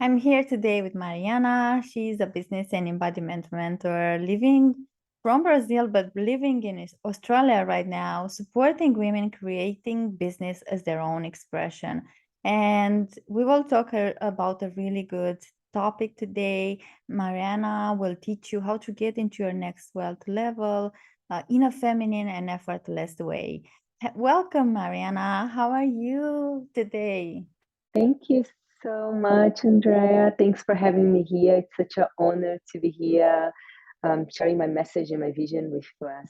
I'm here today with Mariana. She's a business and embodiment mentor living from Brazil, but living in Australia right now, supporting women creating business as their own expression. And we will talk about a really good topic today. Mariana will teach you how to get into your next wealth level in a feminine and effortless way. Welcome, Mariana. How are you today? Thank you so much, Andrea. Thanks for having me here. It's such an honor to be here, sharing my message and my vision with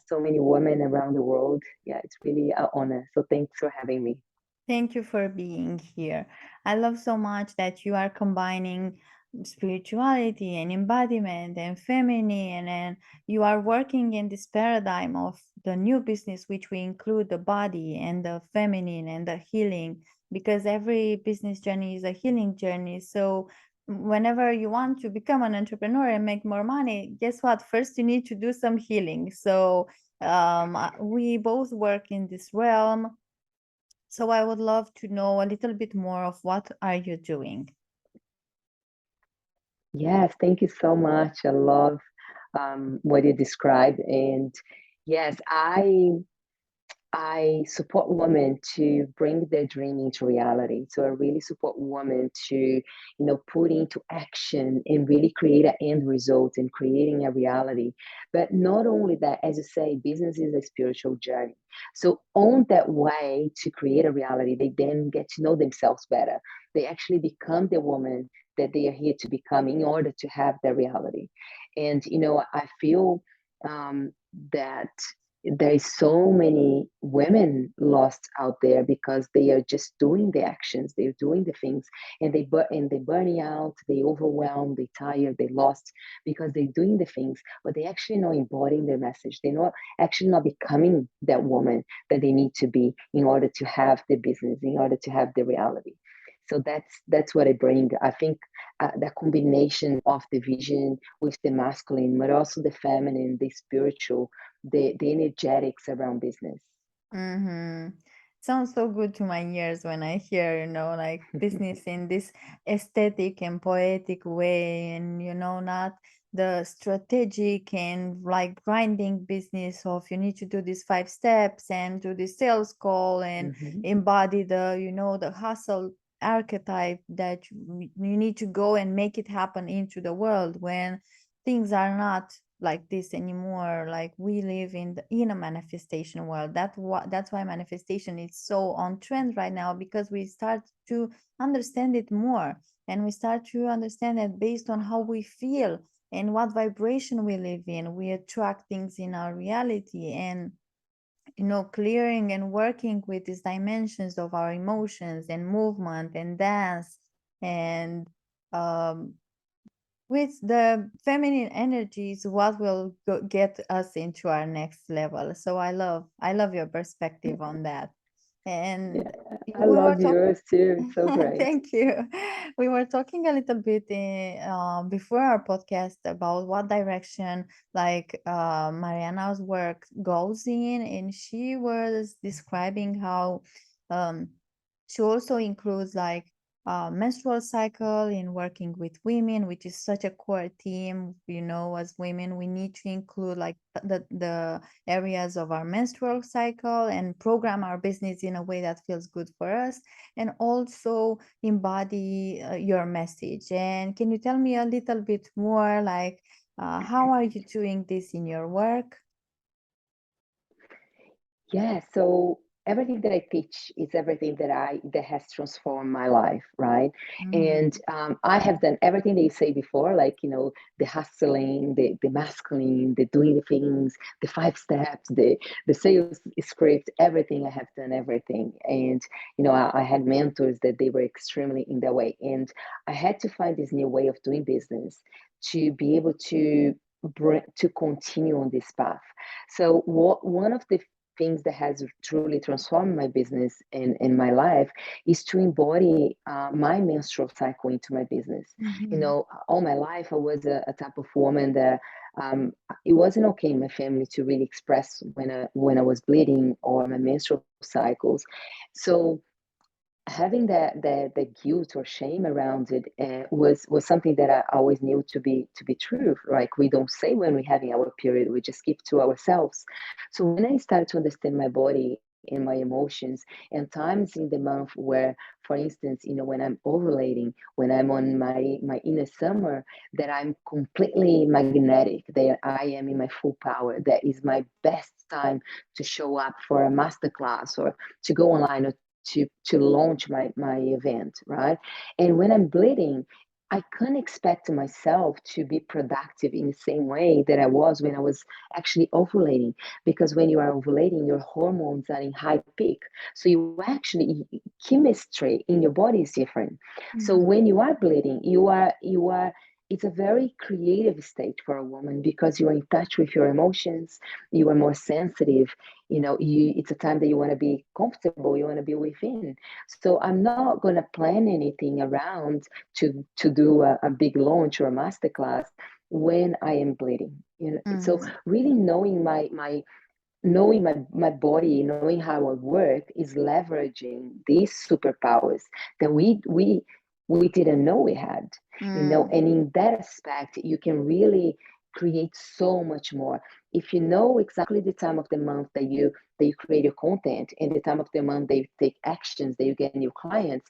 so many women around the world. Yeah, it's really an honor. So thanks for having me. Thank you for being here. I love so much that you are combining spirituality and embodiment and feminine, and you are working in this paradigm of the new business, which we include the body and the feminine and the healing, because every business journey is a healing journey. So, whenever you want to become an entrepreneur and make more money, guess what? First, you need to do some healing. So, we both work in this realm, so I would love to know a little bit more of what are you doing? Yes, thank you so much. I love what you described. And yes, I support women to bring their dream into reality. So I really support women to, put into action and really create an end result and creating a reality. But not only that, as you say, business is a spiritual journey. So on that way to create a reality, they then get to know themselves better. They actually become the woman that they are here to become in order to have their reality. And, I feel that there is so many women lost out there because they are just doing the actions, they're doing the things, and they burning out, they overwhelmed, they tired, they lost because they're doing the things, but they actually not embodying their message. They're not actually not becoming that woman that they need to be in order to have the business, in order to have the reality. So that's what I bring. I think the combination of the vision with the masculine, but also the feminine, the spiritual, the energetics around business. Mm-hmm. Sounds so good to my ears when I hear, like business in this aesthetic and poetic way, and not the strategic and like grinding business of you need to do these 5 steps and do the sales call and Mhm. embody the, the hustle archetype that you need to go and make it happen into the world when things are not like this anymore. Like we live in a manifestation world. That's why manifestation is so on trend right now, because we start to understand it more, and we start to understand that based on how we feel and what vibration we live in, we attract things in our reality. And clearing and working with these dimensions of our emotions and movement and dance and um, with the feminine energy is what will get us into our next level. So I love your perspective on that. Yeah, And I we were love talking. yours too. It's so great. Thank you. We were talking a little bit before our podcast about what direction like Mariana's work goes in, and she was describing how um, she also includes like menstrual cycle in working with women, which is such a core theme. As women, we need to include like the areas of our menstrual cycle and program our business in a way that feels good for us, and also embody your message. And can you tell me a little bit more, like how are you doing this in your work? Yeah, so everything that I teach is everything that has transformed my life, right? And Mhm. I have done everything that you say before, like the hustling, the masculine, the doing the things, the 5 steps, the sales script, everything. I have done everything, and I had mentors that they were extremely in that way, and I had to find this new way of doing business to be able to continue on this path. So one of the things that has truly transformed my business and my life is to embody my menstrual cycle into my business. Mhm. All my life I was a type of woman that um, it wasn't okay in my family to really express when I was bleeding or my menstrual cycles. So having the guilt or shame around it was something that I always knew to be true. Like, we don't say when we're having our period, we just keep to ourselves. So when I started to understand my body and my emotions, and times in the month where, for instance, when I'm ovulating, when I'm on my inner summer, that I'm completely magnetic, that I am in my full power, that is my best time to show up for a masterclass or to go online or to launch my event, right? And when I'm bleeding, I can't expect myself to be productive in the same way that I was when I was actually ovulating. Because when you are ovulating, your hormones are in high peak. So you actually, chemistry in your body is different. So Mhm. when you are bleeding, it's a very creative state for a woman because you are in touch with your emotions, you are more sensitive, it's a time that you want to be comfortable, you want to be within. So I'm not going to plan anything around to do a big launch or a masterclass when I am bleeding. So Mhm. really knowing my body, knowing how I work, is leveraging these superpowers that we didn't know we had. Mm. And in that aspect, you can really create so much more if you know exactly the time of the month that you create your content, and the time of the month that you take actions, that you get new clients.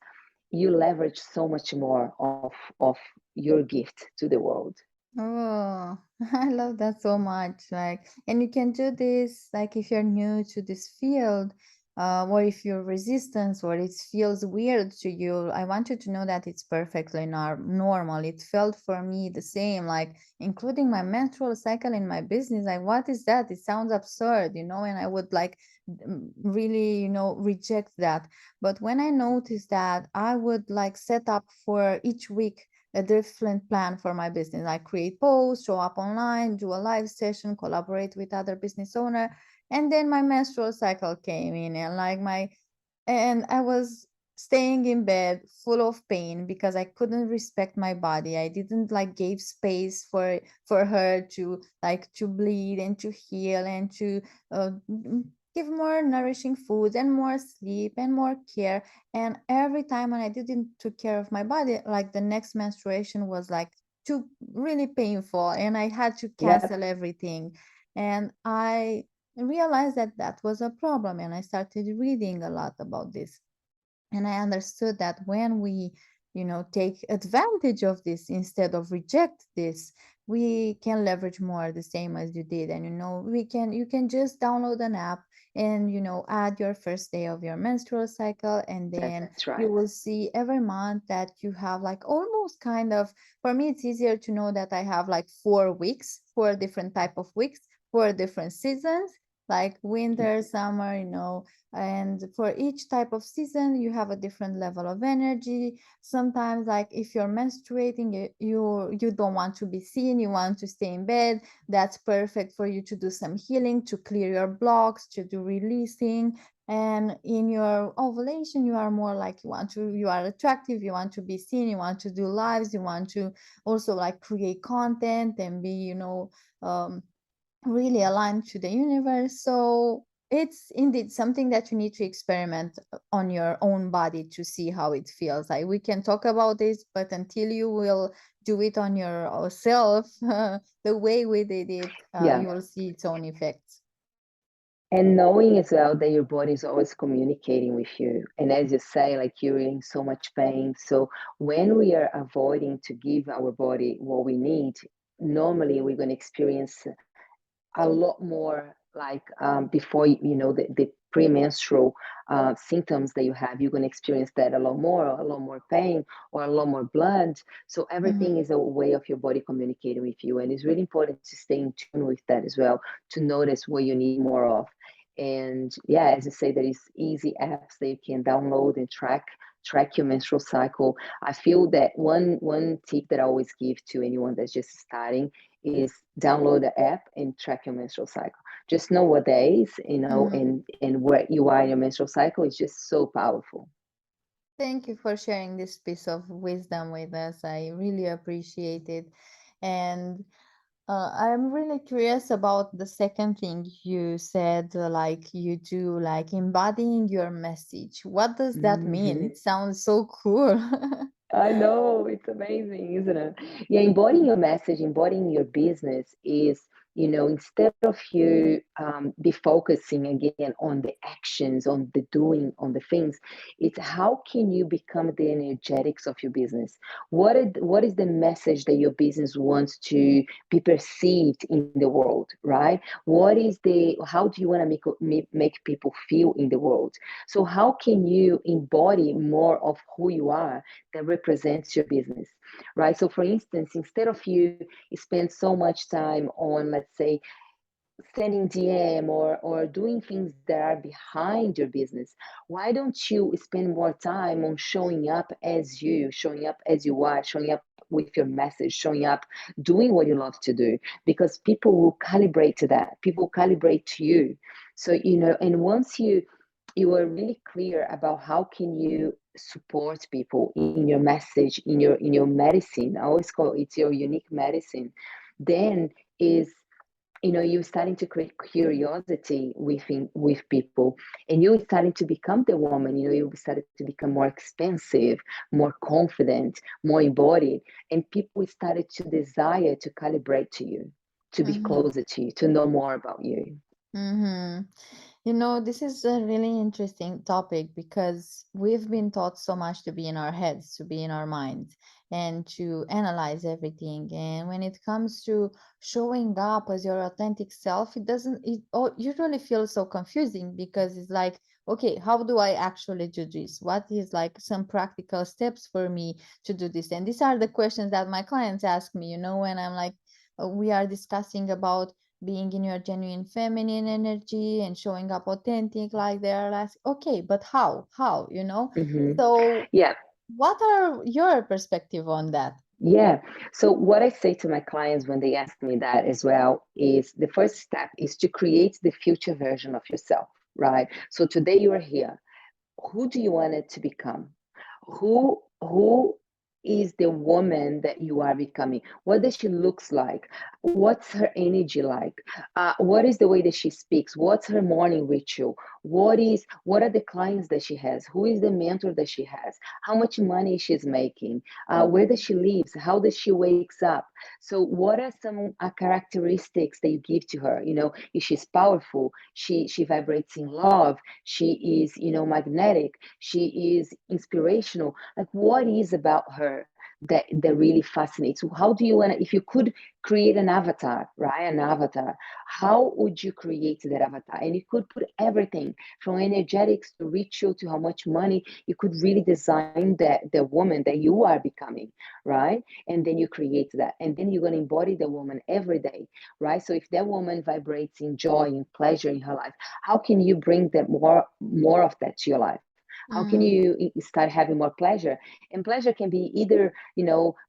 You leverage so much more of your gift to the world. Oh, I love that so much. Like, and you can do this, like, if you're new to this field, or if you're resistance, or it feels weird to you. I want you to know that it's perfectly normal. It felt for me the same, like including my menstrual cycle in my business. Like, what is that? It sounds absurd, and I would like really, reject that. But when I noticed that, I would like set up for each week a different plan for my business. I create posts, show up online, do a live session, collaborate with other business owner. And then my menstrual cycle came in, and I was staying in bed full of pain because I couldn't respect my body. I didn't like gave space for her to like to bleed and to heal and to give more nourishing food and more sleep and more care. And every time when I didn't took care of my body, like the next menstruation was like too really painful, and I had to Yep. cancel everything. And I realized that that was a problem, and I started reading a lot about this. And I understood that when we take advantage of this instead of reject this, we can leverage more, the same as you did. And you can just download an app and add your first day of your menstrual cycle, and then That's right. you will see every month that you have like almost kind of, for me it's easier to know that I have like 4 weeks, 4 different type of weeks, 4 different seasons, like winter, summer, and for each type of season you have a different level of energy. Sometimes, like if you're menstruating, you don't want to be seen, you want to stay in bed. That's perfect for you to do some healing, to clear your blocks, to do releasing. And in your ovulation, you are more like you are attractive, you want to be seen, you want to do lives, you want to also like create content and be um, really aligned to the universe. So it's indeed something that you need to experiment on your own body to see how it feels. Like we can talk about this, but until you will do it on yourself, the way we did it, Yeah. you will see its own effects. And knowing as well that your body is always communicating with you. And as you say, like, you're in so much pain. So when we are avoiding to give our body what we need, normally we're going to experience a lot more, like, before the premenstrual symptoms that you have. You're going to experience that a lot more pain, or a lot more blood. So everything Mhm. is a way of your body communicating with you, and it's really important to stay in tune with that as well, to notice what you need more of. And yeah, as you say, there is easy apps that you can download and track your menstrual cycle. I feel that one tip that I always give to anyone that's just starting is download the app and track your menstrual cycle. Just know what days, Mhm. and where you are in your menstrual cycle is just so powerful. Thank you for sharing this piece of wisdom with us. I really appreciate it. And I'm really curious about the second thing you said, like you do, like embodying your message. What does that mean? Hmm. It sounds so cool. I know, it's amazing, isn't it? Yeah, embodying your message, embodying your business is, instead of you be focusing again on the actions, on the doing, on the things, it's how can you become the energetics of your business? What is the message that your business wants to be perceived in the world, right? How do you want to make people feel in the world? So how can you embody more of who you are that represents your business, right? So, for instance, instead of you spend so much time on, let's say, sending DM or doing things that are behind your business, why don't you spend more time on showing up as you, showing up as you are, showing up with your message, showing up, doing what you love to do? Because people will calibrate to that. People calibrate to you. So, and once you are really clear about how can you support people in your message, in your medicine. I always call it's your unique medicine. Then is you're starting to create curiosity with people, and you're starting to become the woman. You started to become more expansive, more confident, more embodied, and people started to desire to calibrate to you, to be Mhm. closer to you, to know more about you. Mm-hmm. You know, this is a really interesting topic because we've been taught so much to be in our heads, to be in our minds, and to analyze everything. And when it comes to showing up as your authentic self, it usually feels so confusing because it's like, okay, how do I actually do this? What is like some practical steps for me to do this? And these are the questions that my clients ask me, when I'm like, we are discussing about being in your genuine feminine energy and showing up authentic, like they're like, okay, but how? Hmm. So Yeah. what are your perspective on that? Yeah. So what I say to my clients when they ask me that as well is the first step is to create the future version of yourself, right? So today you are here. Who do you want it to become? Who is the woman that you are becoming? What does she looks like? What's her energy like? What is the way that she speaks? What's her morning ritual? What are the clients that she has? Who is the mentor that she has? How much money she's making? Where does she lives? How does she wakes up? So what are some characteristics that you give to her? If she's powerful, she vibrates in love, she is magnetic, she is inspirational. Like, what is about her that really fascinates? How do you want to, if you could create an avatar, right, an avatar, how would you create that avatar? And you could put everything from energetics to ritual to how much money. You could really design that the woman that you are becoming, right? And then you create that, and then you're going to embody the woman every day, right? So if that woman vibrates in joy and pleasure in her life, how can you bring that more of that to your life? How can Mm, you start having more pleasure? And pleasure can be either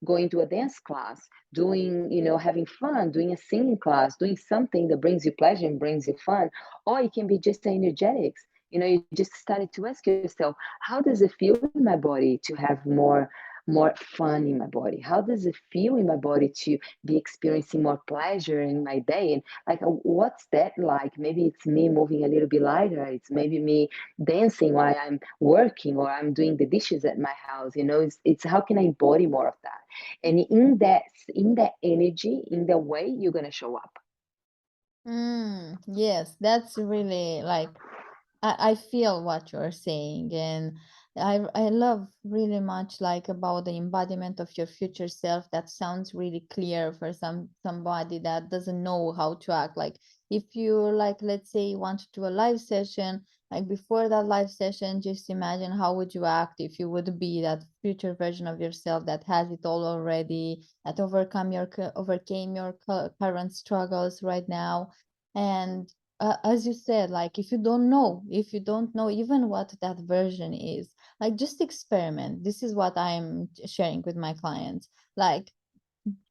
going to a dance class, doing having fun, doing a singing class, doing something that brings you pleasure and brings you fun, or it can be just energetics. You just started to ask yourself, how does it feel in my body to have more fun in my body? How does it feel in my body to be experiencing more pleasure in my day? And like, what's that like? Maybe it's me moving a little bit lighter. It's maybe me dancing while I'm working or I'm doing the dishes at my house. It's how can I embody more of that? And in that energy, in that way, you're gonna show up. yes, that's really like I feel what you're saying, and I love really much like about the embodiment of your future self. That sounds really clear for somebody that doesn't know how to act. Like if you like, let's say you want to do a live session, like before that live session, just imagine how would you act if you would be that future version of yourself that has it all already, that overcame your current struggles right now, and as you said, like if you don't know even what that version is, like just experiment. This is what I'm sharing with my clients. Like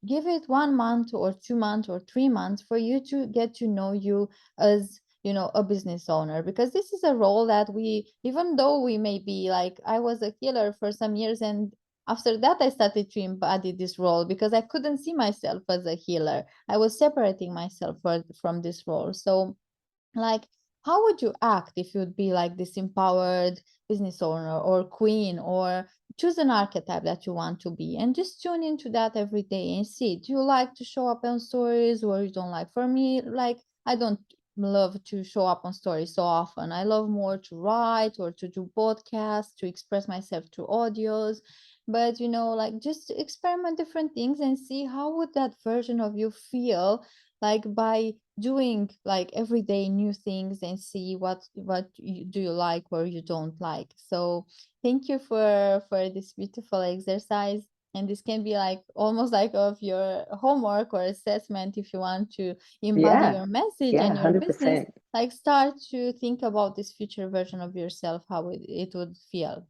give it 1 month or 2 months or 3 months for you to get to know you as a business owner, because this is a role that we, even though we may be like, I was a healer for some years and after that I started to embody this role because I couldn't see myself as a healer. I was separating myself from this role. So like, how would you act if you'd be like this empowered business owner or queen, or choose an archetype that you want to be and just tune into that every day and see, do you like to show up on stories or you don't like? For me, like, I don't love to show up on stories so often. I love more to write or to do podcasts, to express myself through audios. But like, just experiment different things and see how would that version of you feel, like, by doing like everyday new things, and see what do you like or you don't like. So thank you for this beautiful exercise, and this can be like almost like of your homework or assessment if you want to embody Yeah, your message yeah, and your business. 100%. Like, start to think about this future version of yourself, how it would feel.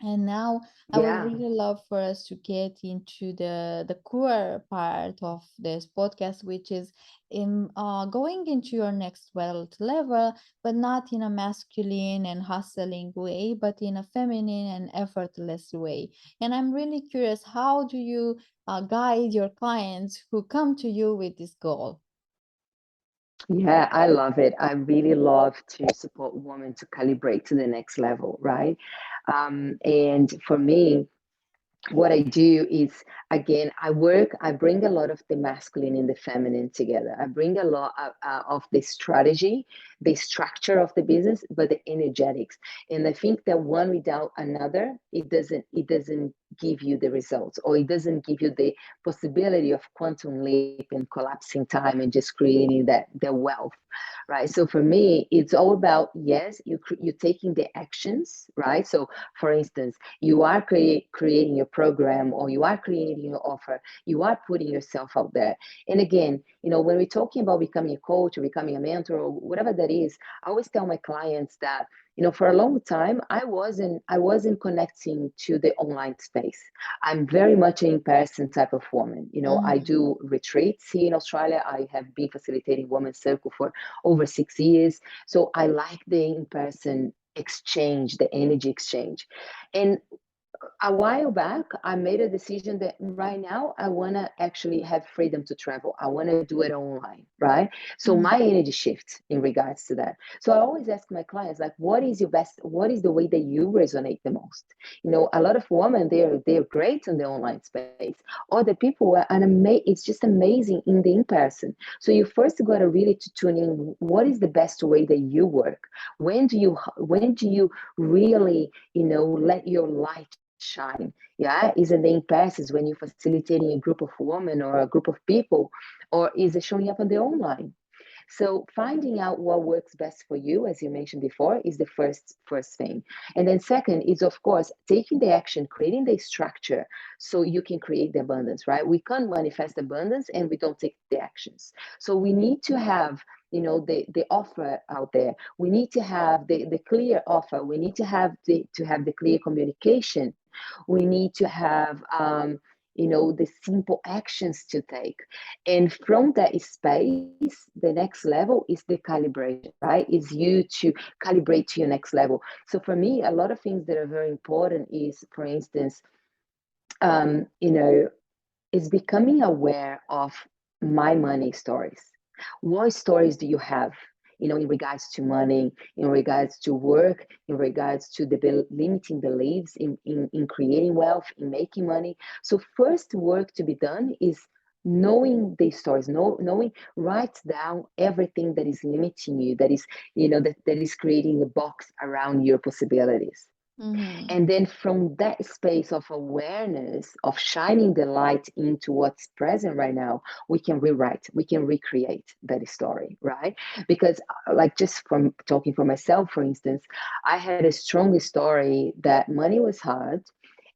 And now I would Yeah. really love for us to get into the core part of this podcast, which is in going into your next wealth level, but not in a masculine and hustling way, but in a feminine and effortless way. And I'm really curious, how do you guide your clients who come to you with this goal? Yeah, I love it. I really love to support women to calibrate to the next level, right? And for me, what I do is, again, I bring a lot of the masculine and the feminine together. I bring a lot of the strategy, the structure of the business, but the energetics. And I think that one without another, it doesn't give you the results, or it doesn't give you the possibility of quantum leap and collapsing time and just creating that the wealth, right? So for me, it's all about, yes, you're taking the actions, right? So for instance, you are creating your program, or you are creating your offer, you are putting yourself out there. And again, when we're talking about becoming a coach or becoming a mentor or whatever that is, I always tell my clients that, for a long time, I wasn't connecting to the online space. I'm very much an in-person type of woman. I Mm-hmm. do retreats here in Australia. I have been facilitating Women's Circle for over 6 years. So I like the in-person exchange, the energy exchange. And a while back, I made a decision that right now I want to actually have freedom to travel. I want to do it online, right? So my Mm-hmm. energy shifts in regards to that. So I always ask my clients, like, what is the way that you resonate the most? A lot of women, they're great in the online space. Other people are it's just amazing in the in-person. So you first got to really to tune in, what is the best way that you work? When do you really, let your light shine? Yeah, is it the in-passes when you're facilitating a group of women or a group of people, or is it showing up on the online? So finding out what works best for you, as you mentioned before, is the first thing. And then second is, of course, taking the action, creating the structure so you can create the abundance, right? We can't manifest abundance and we don't take the actions. So we need to have, the offer out there. We need to have the clear offer. We need to have the clear communication. We need to have the simple actions to take. And from that space, the next level is the calibration, right? Is you to calibrate to your next level. So for me, a lot of things that are very important is, for instance, um, you know, is becoming aware of my money stories. What stories do you have? In regards to money, in regards to work, in regards to the limiting beliefs in creating wealth, in making money. So first work to be done is knowing these stories, knowing, write down everything that is limiting you, that is creating a box around your possibilities. Mm-hmm. And then from that space of awareness, of shining the light into what's present right now, we can rewrite, we can recreate that story, right? Because, like, just from talking for myself, for instance, I had a strong story that money was hard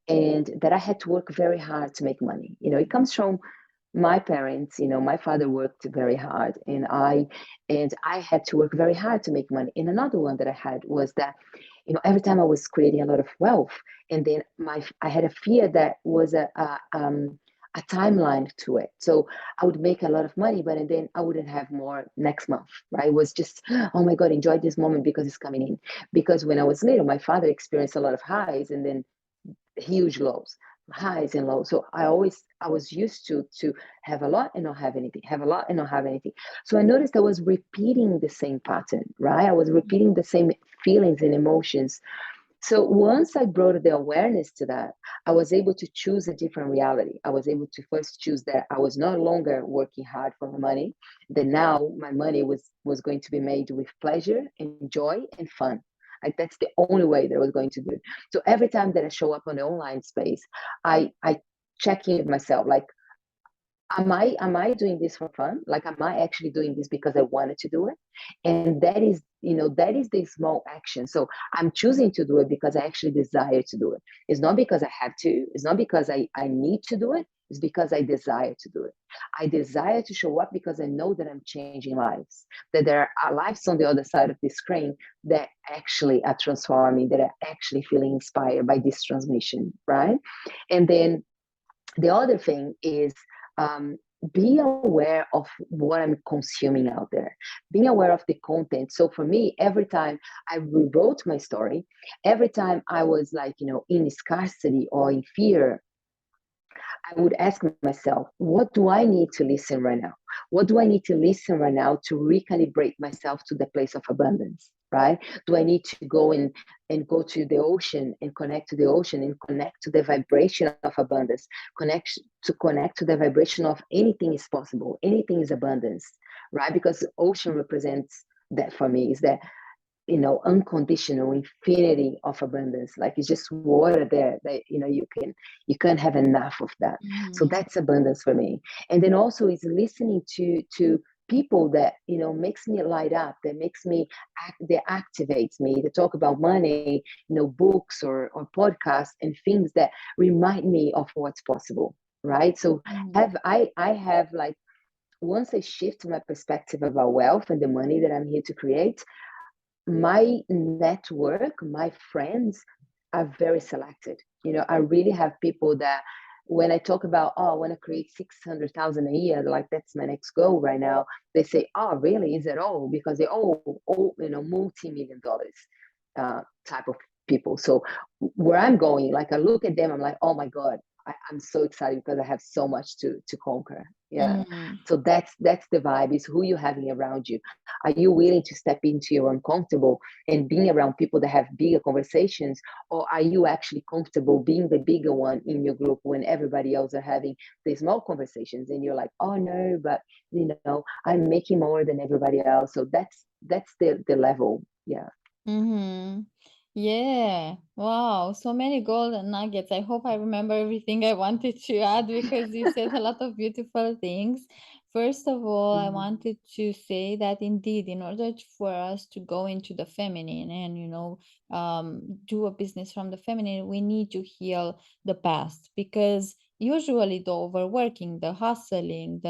and that I had to work very hard to make money. It comes from my parents. My father worked very hard, and I had to work very hard to make money. And another one that I had was that, every time I was creating a lot of wealth, and then I had a fear that was a timeline to it. So I would make a lot of money, but and then I wouldn't have more next month, right? It was just, oh my God, enjoy this moment because it's coming in. Because when I was little, my father experienced a lot of highs and then huge lows. highs and lows. So I was used to have a lot and not have anything, have a lot and not have anything. So I noticed I was repeating the same pattern, right? I was repeating the same feelings and emotions. So once I brought the awareness to that, I was able to choose a different reality. I was able to first choose that I was no longer working hard for my money, that now my money was going to be made with pleasure and joy and fun. Like that's the only way that I was going to do it. So every time that I show up on the online space, I check in with myself, like, am I doing this for fun? Like, am I actually doing this because I wanted to do it? And that is, that is the small action. So I'm choosing to do it because I actually desire to do it. It's not because I have to. It's not because I need to do it. It's because I desire to do it. I desire to show up because I know that I'm changing lives, that there are lives on the other side of the screen that actually are transforming, that are actually feeling inspired by this transmission, right? And then the other thing is, um, be aware of what I'm consuming out there, being aware of the content. So for me, every time I rewrote my story, every time I was like, in scarcity or in fear, I would ask myself, what do I need to listen right now? What do I need to listen right now to recalibrate myself to the place of abundance? Right? Do I need to go and go to the ocean and connect to the ocean and connect to the vibration of abundance, connect to the vibration of anything is possible, anything is abundance, right? Because ocean represents that for me, is that unconditional infinity of abundance. Like it's just water there that you can't have enough of that. So Mm-hmm. that's abundance for me. And then also is listening to people that makes me light up, that makes me that activates me, to talk about money, books or podcasts and things that remind me of what's possible, right? So Mm-hmm. I have like, once I shift my perspective about wealth and the money that I'm here to create, my network, my friends are very selected. I really have people that when I talk about, oh, I want to create 600,000 a year, like that's my next goal right now, they say, oh, really? Is that all? Because they're all multi-million dollars type of people. So where I'm going, like I look at them, I'm like, oh my God, I'm so excited because I have so much to conquer. Yeah. Mm-hmm. So that's the vibe, is who you're having around you. Are you willing to step into your uncomfortable and being around people that have bigger conversations? Or are you actually comfortable being the bigger one in your group when everybody else are having the small conversations and you're like, oh no, but I'm making more than everybody else. So that's the level. Yeah. Mm-hmm. Yeah. Wow. So many golden nuggets. I hope I remember everything I wanted to add because you said a lot of beautiful things. First of all, I Mm-hmm. wanted to say that indeed, in order for us to go into the feminine and, do a business from the feminine, we need to heal the past because usually the overworking, the hustling,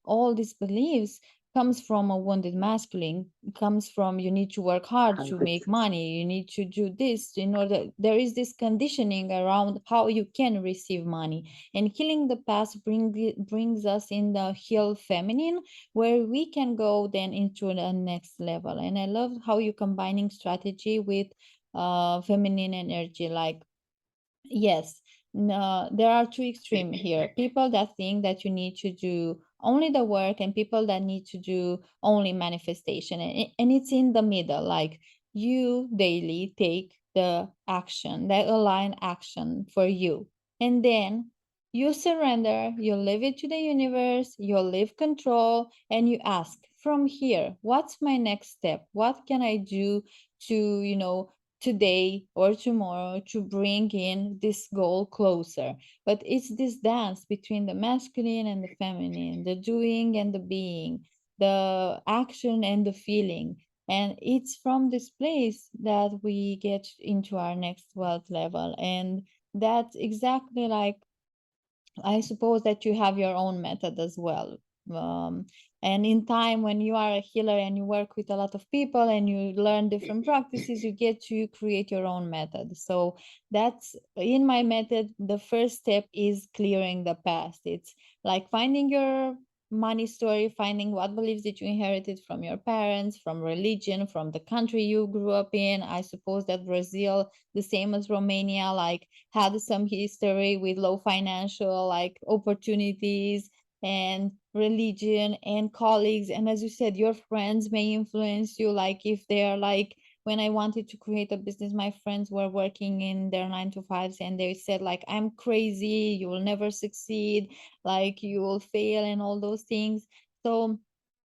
all these beliefs comes from a wounded masculine, comes from you need to work hard to make 100%. money, you need to do this in order. There is this conditioning around how you can receive money, and healing the past brings us in the heal feminine, where we can go then into the next level. And I love how you combining strategy with feminine energy. Like, yes, no, there are two extreme here. People that think that you need to do only the work, and people that need to do only manifestation. And it's in the middle. Like, you daily take the action, that align action for you. And then you surrender, you leave it to the universe, you leave control, and you ask from here, what's my next step? What can I do to, today or tomorrow to bring in this goal closer? But it's this dance between the masculine and the feminine, the doing and the being, the action and the feeling. And it's from this place that we get into our next wealth level. And that's exactly like, I suppose that you have your own method as well. Um, and in time, when you are a healer and you work with a lot of people and you learn different practices, you get to create your own method. So that's in my method. The first step is clearing the past. It's like finding your money story, finding what beliefs that you inherited from your parents, from religion, from the country you grew up in. I suppose that Brazil, the same as Romania, like had some history with low financial like opportunities and religion and colleagues. And as you said, your friends may influence you, like if they're like, when I wanted to create a business, my friends were working in their 9 to 5s and they said like, I'm crazy, you will never succeed, like you will fail and all those things. So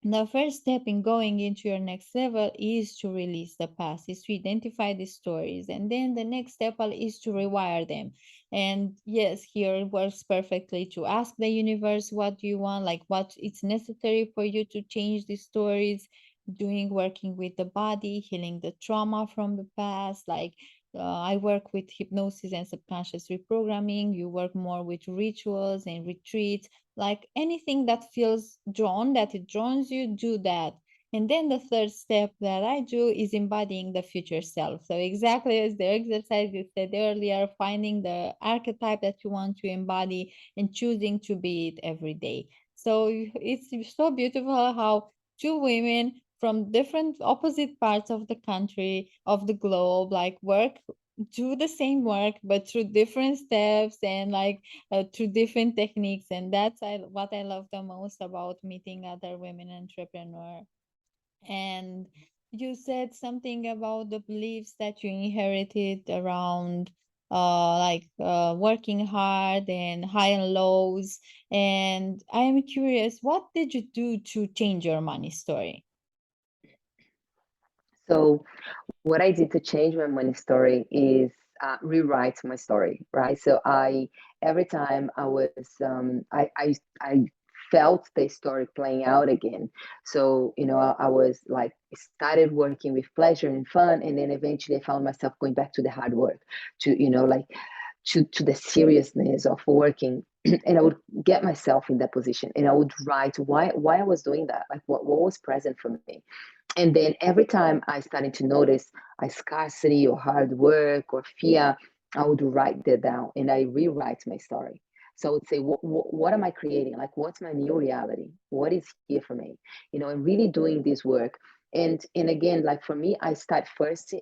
the first step in going into your next level is to release the past, is to identify the stories, and then the next step is to rewire them. And yes, here it works perfectly to ask the universe what you want, like what it's necessary for you to change the stories, doing working with the body, healing the trauma from the past. Like I work with hypnosis and subconscious reprogramming. You work more with rituals and retreats, like anything that feels drawn, that it draws you, do that. And then the third step that I do is embodying the future self. So exactly as the exercise you said earlier, finding the archetype that you want to embody and choosing to be it every day. So it's so beautiful how two women from different opposite parts of the country, of the globe, like work, do the same work but through different steps and like through different techniques. And that's what I love the most about meeting other women entrepreneurs. And you said something about the beliefs that you inherited around working hard and high and lows. And I am curious, what did you do to change your money story? So what I did to change my money story is rewrite my story, right? So I every time I was I felt the story playing out again. So I was like started working with pleasure and fun, and then eventually I found myself going back to the hard work, to like to the seriousness of working. And I would get myself in that position, and I would write why I was doing that, like what was present for me. And then every time I started to notice a scarcity or hard work or fear, I would write that down and I rewrite my story. So I would say, what am I creating? Like, what's my new reality? What is here for me? And really doing this work. And again, like for me, I start first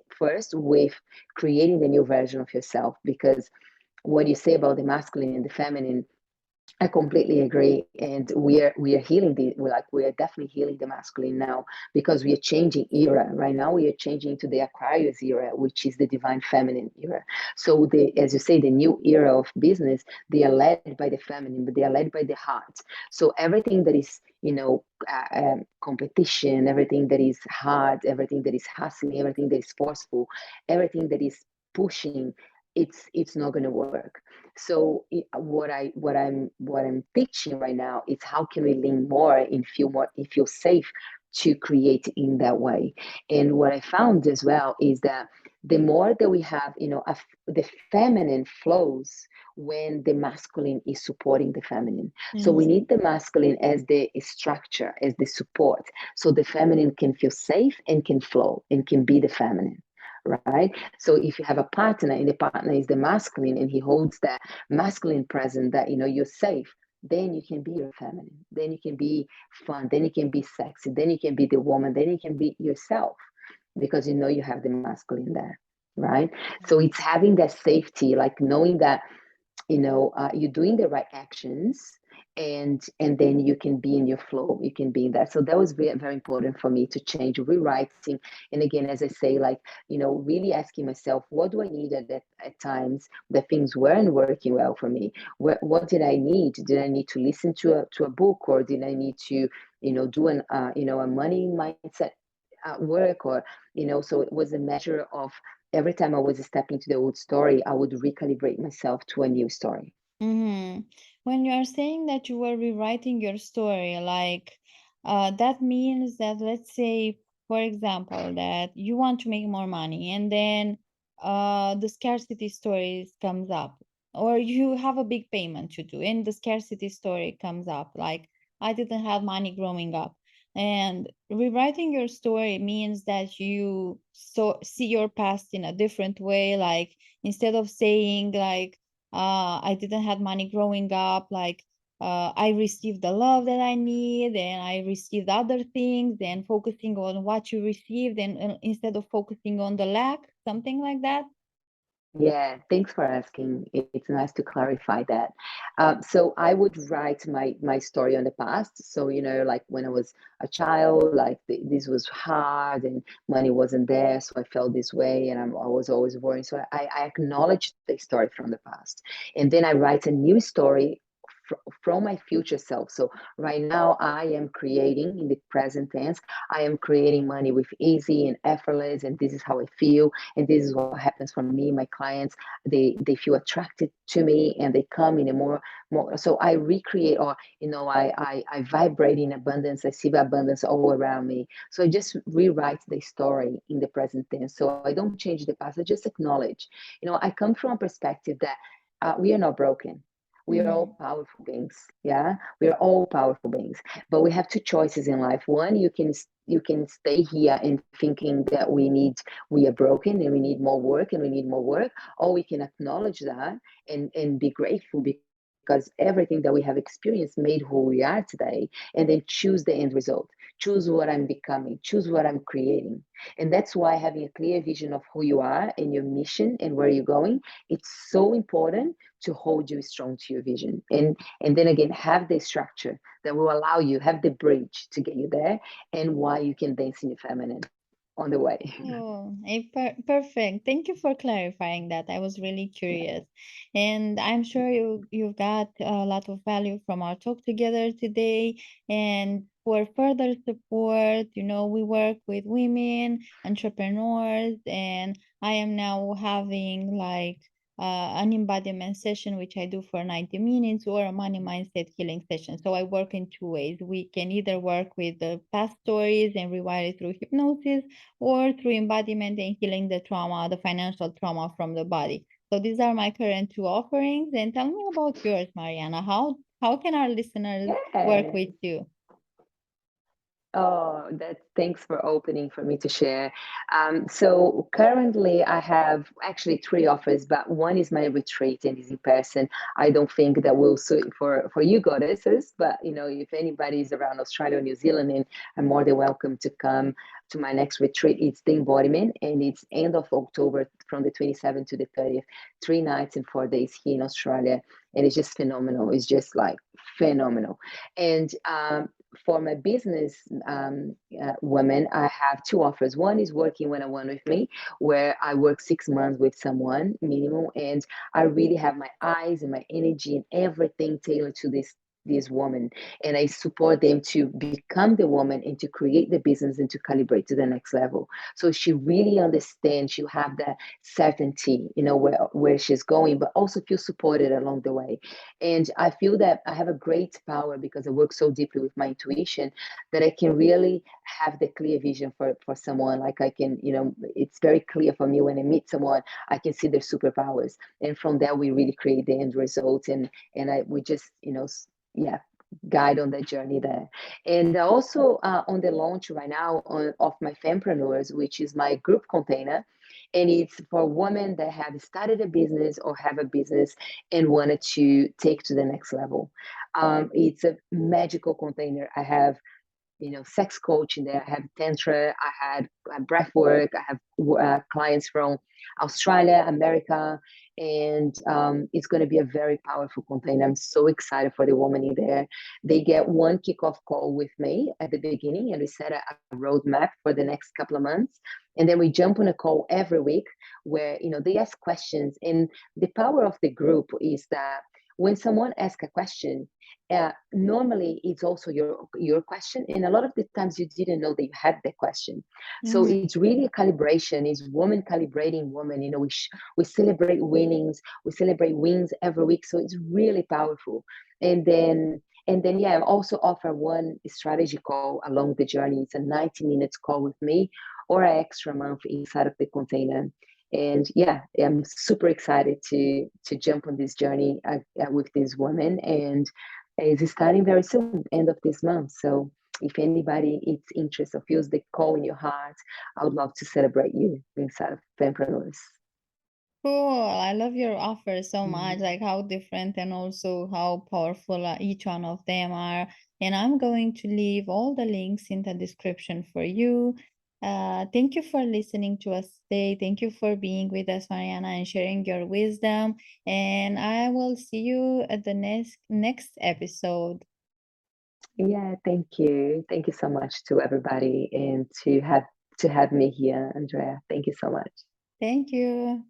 with creating the new version of yourself, because what you say about the masculine and the feminine, I completely agree, and we are healing we are definitely healing the masculine now, because we are changing era. Right now, we are changing to the Aquarius era, which is the divine feminine era. So as you say, the new era of business, they are led by the feminine, but they are led by the heart. So everything that is competition, everything that is hard, everything that is hustling, everything that is forceful, everything that is pushing, it's not going to work. So what I'm teaching right now is how can we lean more and feel safe to create in that way. And what I found as well is that the more that we have, the feminine flows when the masculine is supporting the feminine. So we Mhm. need the masculine as the structure, as the support, so the feminine can feel safe and can flow and can be the feminine, right? So if you have a partner and the partner is the masculine and he holds that masculine present, that you're safe, then you can be your feminine, then you can be fun, then you can be sexy, then you can be the woman, then you can be yourself, because you have the masculine there, right? So it's having that safety, like knowing that you're doing the right actions, and then you can be in your flow, you can be in that. So that was very, very important for me to change, rewriting. And again, as I say, like really asking myself, what do I need at times that things weren't working well for me? What did I need? Did I need to listen to a book, or did I need to do a money mindset work, or so it was a measure of every time I was stepping to the old story, I would recalibrate myself to a new story. Mm-hmm. When you are saying that you were rewriting your story, like that means that, let's say, for example, that you want to make more money and then the scarcity stories comes up, or you have a big payment to do and the scarcity story comes up, like I didn't have money growing up. And rewriting your story means that you see your past in a different way, like instead of saying like I didn't have money growing up, like I receive the love that I need, and I received other things, and focusing on what you received, and instead of focusing on the lack, something like that. Yeah, thanks for asking. It's nice to clarify that. So I would write my story on the past. So, like when I was a child, like this was hard and money wasn't there, so I felt this way, and I was always worried. So I acknowledge the story from the past, and then I write a new story from my future self. So right now, I am creating in the present tense. I am creating money with easy and effortless, and this is how I feel, and this is what happens for me. My clients, they feel attracted to me, and they come in a more. So I recreate, or I vibrate in abundance. I see the abundance all around me. So I just rewrite the story in the present tense. So I don't change the past. I just acknowledge. I come from a perspective that we are not broken. We are all Mm-hmm. powerful beings. Yeah, we are all powerful beings, but we have two choices in life. One, you can stay here and thinking that we are broken and we need more work and we need more work, or we can acknowledge that and be grateful because everything that we have experienced made who we are today, and then choose the end result, choose what I'm becoming, choose what I'm creating. And that's why having a clear vision of who you are and your mission and where you're going, it's so important to hold you strong to your vision. And then again, have the structure that will allow you, have the bridge to get you there, and why you can dance in your feminine on the way. Oh, perfect. Thank you for clarifying that. I was really curious. And I'm sure you've got a lot of value from our talk together today. And for further support, we work with women, entrepreneurs, and I am now having like an embodiment session, which I do for 90 minutes, or a money mindset healing session. So I work in two ways. We can either work with the past stories and rewire it through hypnosis, or through embodiment and healing the trauma, the financial trauma from the body. So these are my current two offerings. And tell me about yours, Mariana. How can our listeners work Yeah. with you? Oh, thanks for opening for me to share. So currently I have actually three offers, but one is my retreat and is in person. I don't think that will suit for you goddesses, but if anybody is around Australia or New Zealand, and I'm more than welcome to come to my next retreat. It's the embodiment, and it's end of October from the 27th to the 30th, 3 nights and 4 days here in Australia. And it's just phenomenal. It's just like phenomenal. And for my business women, I have two offers. One is working one-on-one with me, where I work 6 months with someone minimum, and I really have my eyes and my energy and everything tailored to this woman, and I support them to become the woman and to create the business and to calibrate to the next level. So she really understands, she'll have that certainty, where she's going, but also feel supported along the way. And I feel that I have a great power because I work so deeply with my intuition that I can really have the clear vision for someone. Like I can, it's very clear for me when I meet someone, I can see their superpowers. And from there we really create the end result. And we just, yeah, guide on the journey there. And also on the launch right now of my Fempreneurs, which is my group container, and it's for women that have started a business or have a business and wanted to take to the next level. It's a magical container. I have sex coach in there. I have tantra. I had breath work. I have clients from Australia, America, and it's going to be a very powerful container. I'm so excited for the woman in there. They get one kickoff call with me at the beginning, and we set a roadmap for the next couple of months. And then we jump on a call every week where they ask questions. And the power of the group is that when someone asks a question, normally it's also your question, and a lot of the times you didn't know that you had the question. So Mhm. it's really a calibration. It's woman calibrating woman. We celebrate winnings, we celebrate wins every week, so it's really powerful. And then yeah, I also offer one strategy call along the journey. It's a 90 minutes call with me, or an extra month inside of the container. And yeah, I'm super excited to jump on this journey with this woman, and it's starting very soon, end of this month. So if anybody is interested or feels the call in your heart, I would love to celebrate you inside of Fempreneurs. Cool. I love your offer so much, Mhm. like how different and also how powerful each one of them are. And I'm going to leave all the links in the description for you. Thank you for listening to us today. Thank you for being with us, Mariana, and sharing your wisdom. And I will see you at the next episode. Yeah, thank you. Thank you so much to everybody and to have me here, Andrea. Thank you so much. Thank you.